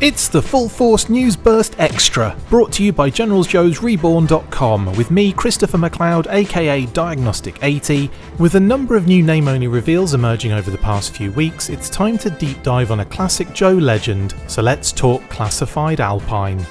It's the Full Force News Burst Extra, brought to you by GeneralsJoesReborn.com, with me, Christopher McLeod AKA Diagnostic 80. With a number of new name-only reveals emerging over the past few weeks, it's time to deep dive on a classic Joe legend, so let's talk Classified Alpine.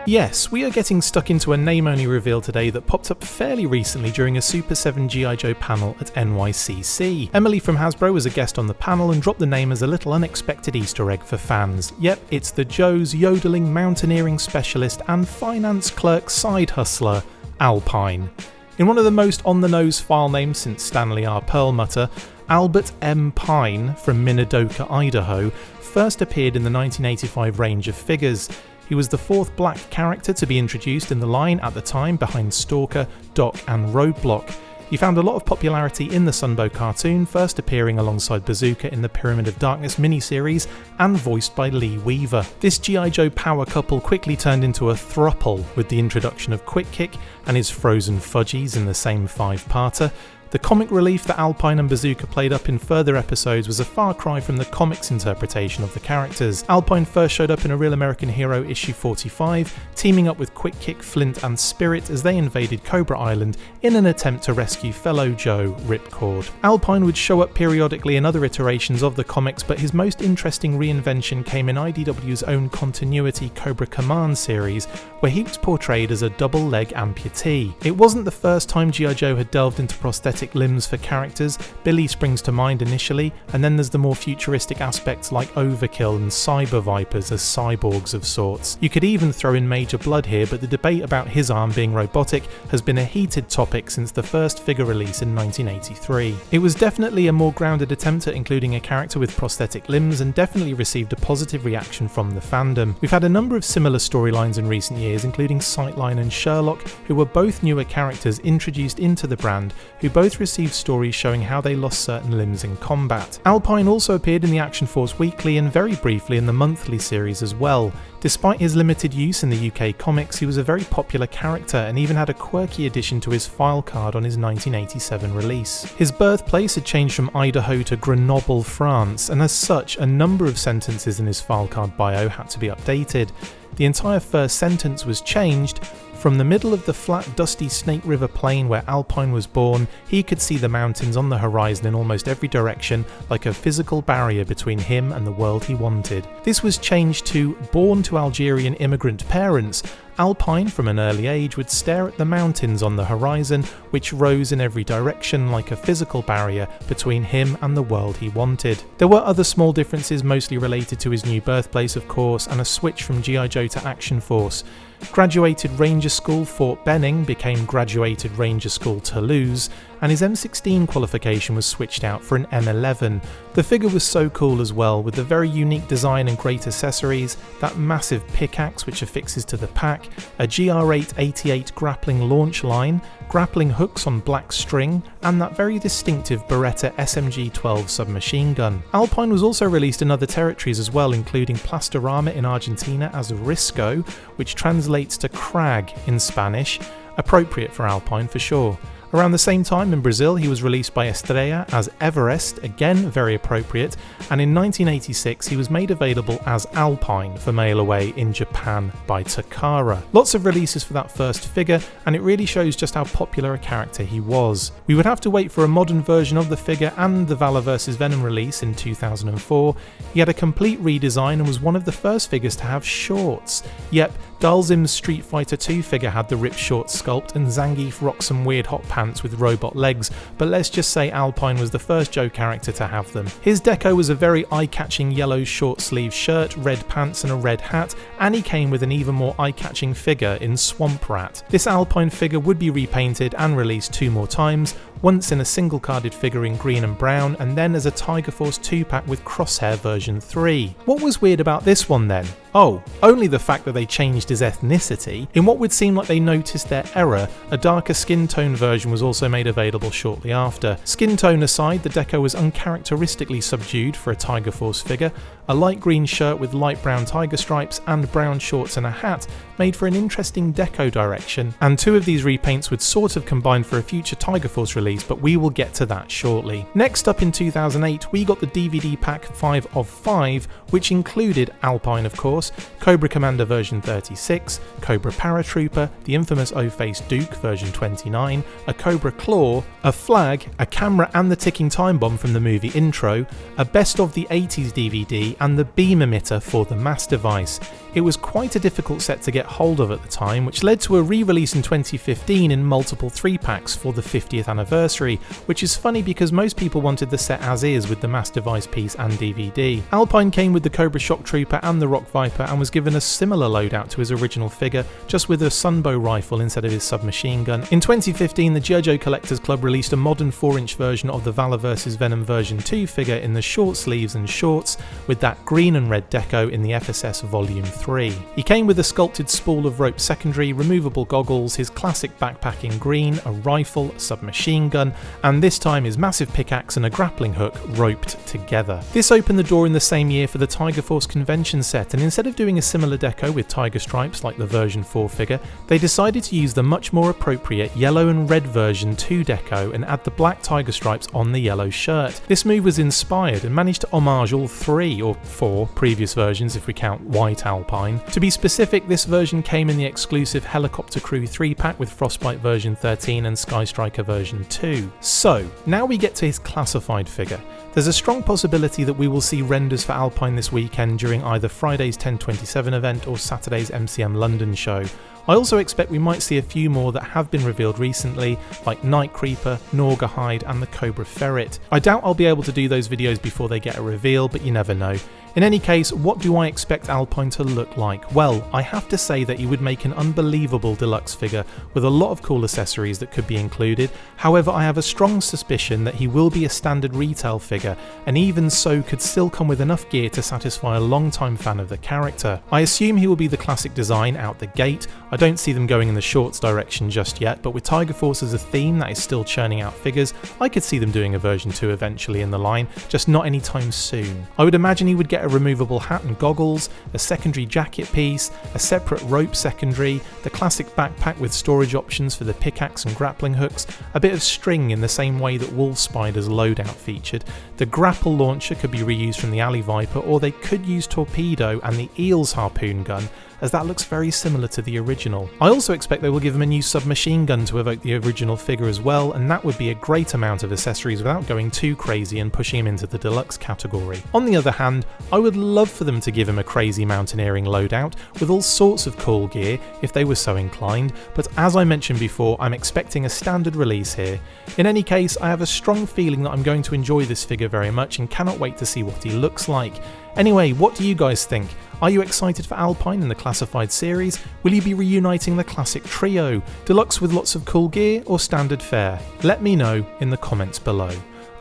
Yes, we are getting stuck into a name-only reveal today that popped up fairly recently during a Super 7 G.I. Joe panel at NYCC. Emily from Hasbro was a guest on the panel and dropped the name as a little unexpected Easter egg for fans. Yep, it's the Joe's yodeling mountaineering specialist and finance clerk side hustler, Alpine. In one of the most on-the-nose file names since Stanley R. Perlmutter, Albert M. Pine from Minidoka, Idaho, first appeared in the 1985 range of figures. He was the fourth black character to be introduced in the line at the time, behind Stalker, Doc and Roadblock. He found a lot of popularity in the Sunbow cartoon, first appearing alongside Bazooka in the Pyramid of Darkness miniseries and voiced by Lee Weaver. This G.I. Joe power couple quickly turned into a throuple with the introduction of Quick Kick and his Frozen Fudgies in the same five-parter. The comic relief that Alpine and Bazooka played up in further episodes was a far cry from the comics' interpretation of the characters. Alpine first showed up in A Real American Hero issue 45, teaming up with Quick Kick, Flint and Spirit as they invaded Cobra Island in an attempt to rescue fellow Joe, Ripcord. Alpine would show up periodically in other iterations of the comics, but his most interesting reinvention came in IDW's own continuity Cobra Command series, where he was portrayed as a double-leg amputee. It wasn't the first time G.I. Joe had delved into prosthetic limbs for characters. Billy springs to mind initially, and then there's the more futuristic aspects like Overkill and Cyber Vipers as cyborgs of sorts. You could even throw in Major Blood here, but the debate about his arm being robotic has been a heated topic since the first figure release in 1983. It was definitely a more grounded attempt at including a character with prosthetic limbs, and definitely received a positive reaction from the fandom. We've had a number of similar storylines in recent years, including Sightline and Sherlock, who were both newer characters introduced into the brand, who both received stories showing how they lost certain limbs in combat. Alpine also appeared in the Action Force Weekly and very briefly in the monthly series as well. Despite his limited use in the UK comics, he was a very popular character and even had a quirky addition to his file card on his 1987 release. His birthplace had changed from Idaho to Grenoble, France, and as such, a number of sentences in his file card bio had to be updated. The entire first sentence was changed. From the middle of the flat, dusty Snake River plain where Alpine was born, he could see the mountains on the horizon in almost every direction, like a physical barrier between him and the world he wanted. This was changed to, born to Algerian immigrant parents, Alpine from an early age would stare at the mountains on the horizon, which rose in every direction like a physical barrier between him and the world he wanted. There were other small differences, mostly related to his new birthplace of course, and a switch from G.I. Joe to Action Force. Graduated Ranger School Fort Benning became Graduated Ranger School Toulouse, and his M16 qualification was switched out for an M11. The figure was so cool as well, with the very unique design and great accessories, that massive pickaxe which affixes to the pack, a GR888 grappling launch line, grappling hooks on black string, and that very distinctive Beretta SMG-12 submachine gun. Alpine was also released in other territories as well, including Plastorama in Argentina as Risco, which translates to crag in Spanish, appropriate for Alpine for sure. Around the same time in Brazil he was released by Estrella as Everest, again very appropriate, and in 1986 he was made available as Alpine for mail away in Japan by Takara. Lots of releases for that first figure, and it really shows just how popular a character he was. We would have to wait for a modern version of the figure and the Valor vs Venom release in 2004. He had a complete redesign and was one of the first figures to have shorts. Yep, Dalzim's Street Fighter II figure had the ripped short sculpt, and Zangief rocked some weird hot pants with robot legs, but let's just say Alpine was the first Joe character to have them. His deco was a very eye-catching yellow short sleeve shirt, red pants and a red hat, and he came with an even more eye-catching figure in Swamp Rat. This Alpine figure would be repainted and released 2 more times, once in a single carded figure in green and brown, and then as a Tiger Force 2-pack with Crosshair version 3. What was weird about this one then? Oh, only the fact that they changed his ethnicity. In what would seem like they noticed their error, a darker skin tone version was also made available shortly after. Skin tone aside, the deco was uncharacteristically subdued for a Tiger Force figure. A light green shirt with light brown tiger stripes and brown shorts and a hat made for an interesting deco direction, and two of these repaints would sort of combine for a future Tiger Force release, but we will get to that shortly. Next up in 2008, we got the DVD pack 5 of 5, which included Alpine of course, Cobra Commander version 36, Cobra Paratrooper, the infamous O-Face Duke version 29, a Cobra Claw, a flag, a camera and the ticking time bomb from the movie intro, a best of the 80s DVD, and the beam emitter for the mass device. It was quite a difficult set to get hold of at the time, which led to a re-release in 2015 in multiple 3-packs for the 50th anniversary, which is funny because most people wanted the set as is with the mass device piece and DVD. Alpine came with the Cobra Shock Trooper and the Rock Viper and was given a similar loadout to his original figure, just with a Sunbow rifle instead of his submachine gun. In 2015, the G.I. Joe Collectors Club released a modern 4-inch version of the Valor vs Venom version 2 figure in the short sleeves and shorts, with that green and red deco in the FSS Volume 3. He came with a sculpted spool of rope secondary, removable goggles, his classic backpack in green, a rifle, a submachine gun, and this time his massive pickaxe and a grappling hook roped together. This opened the door in the same year for the Tiger Force convention set, and instead of doing a similar deco with tiger stripes like the version 4 figure, they decided to use the much more appropriate yellow and red version 2 deco and add the black tiger stripes on the yellow shirt. This move was inspired and managed to homage all 3 or 4 previous versions if we count White Alpine. To be specific, this version came in the exclusive Helicopter Crew 3-pack with Frostbite version 13 and Sky Striker version 2. So, now we get to his classified figure. There's a strong possibility that we will see renders for Alpine this weekend during either Friday's 1027 event or Saturday's MCM London show. I also expect we might see a few more that have been revealed recently, like Night Creeper, Norgahide and the Cobra Ferret. I doubt I'll be able to do those videos before they get a reveal, but you never know. In any case, what do I expect Alpine to look like? Well, I have to say that he would make an unbelievable deluxe figure with a lot of cool accessories that could be included. However, I have a strong suspicion that he will be a standard retail figure, and even so could still come with enough gear to satisfy a long-time fan of the character. I assume he will be the classic design out the gate. I don't see them going in the shorts direction just yet, but with Tiger Force as a theme that is still churning out figures, I could see them doing a version 2 eventually in the line, just not anytime soon. I would imagine he would get a removable hat and goggles, a secondary jacket piece, a separate rope secondary, the classic backpack with storage options for the pickaxe and grappling hooks, a bit of string in the same way that Wolf Spider's loadout featured. The grapple launcher could be reused from the Alley Viper, or they could use Torpedo and the Eel's harpoon gun, as that looks very similar to the original. I also expect they will give him a new submachine gun to evoke the original figure as well, and that would be a great amount of accessories without going too crazy and pushing him into the deluxe category. On the other hand, I would love for them to give him a crazy mountaineering loadout with all sorts of cool gear if they were so inclined, but as I mentioned before, I'm expecting a standard release here. In any case, I have a strong feeling that I'm going to enjoy this figure very much and cannot wait to see what he looks like. Anyway, what do you guys think? Are you excited for Alpine in the Classified series? Will you be reuniting the classic trio, deluxe with lots of cool gear or standard fare? Let me know in the comments below.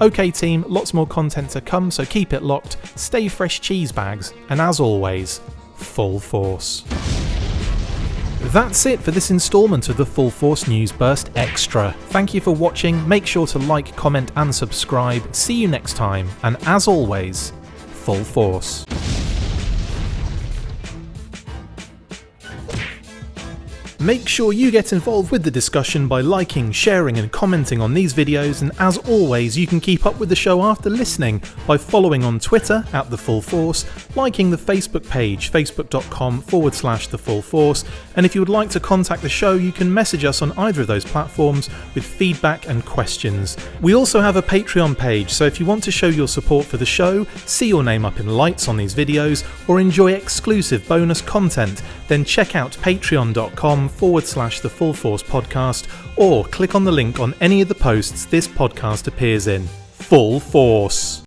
Okay team, lots more content to come, so keep it locked, stay fresh cheese bags, and as always, full force. That's it for this instalment of the Full Force News Burst Extra. Thank you for watching, make sure to like, comment and subscribe. See you next time, and as always, full force. Make sure you get involved with the discussion by liking, sharing and commenting on these videos, and as always you can keep up with the show after listening by following on Twitter @TheFullForce, liking the Facebook page facebook.com/TheFullForce, and if you would like to contact the show you can message us on either of those platforms with feedback and questions. We also have a Patreon page, so if you want to show your support for the show, see your name up in lights on these videos, or enjoy exclusive bonus content, then check out patreon.com/TheFullForce podcast, or click on the link on any of the posts this podcast appears in. Full Force!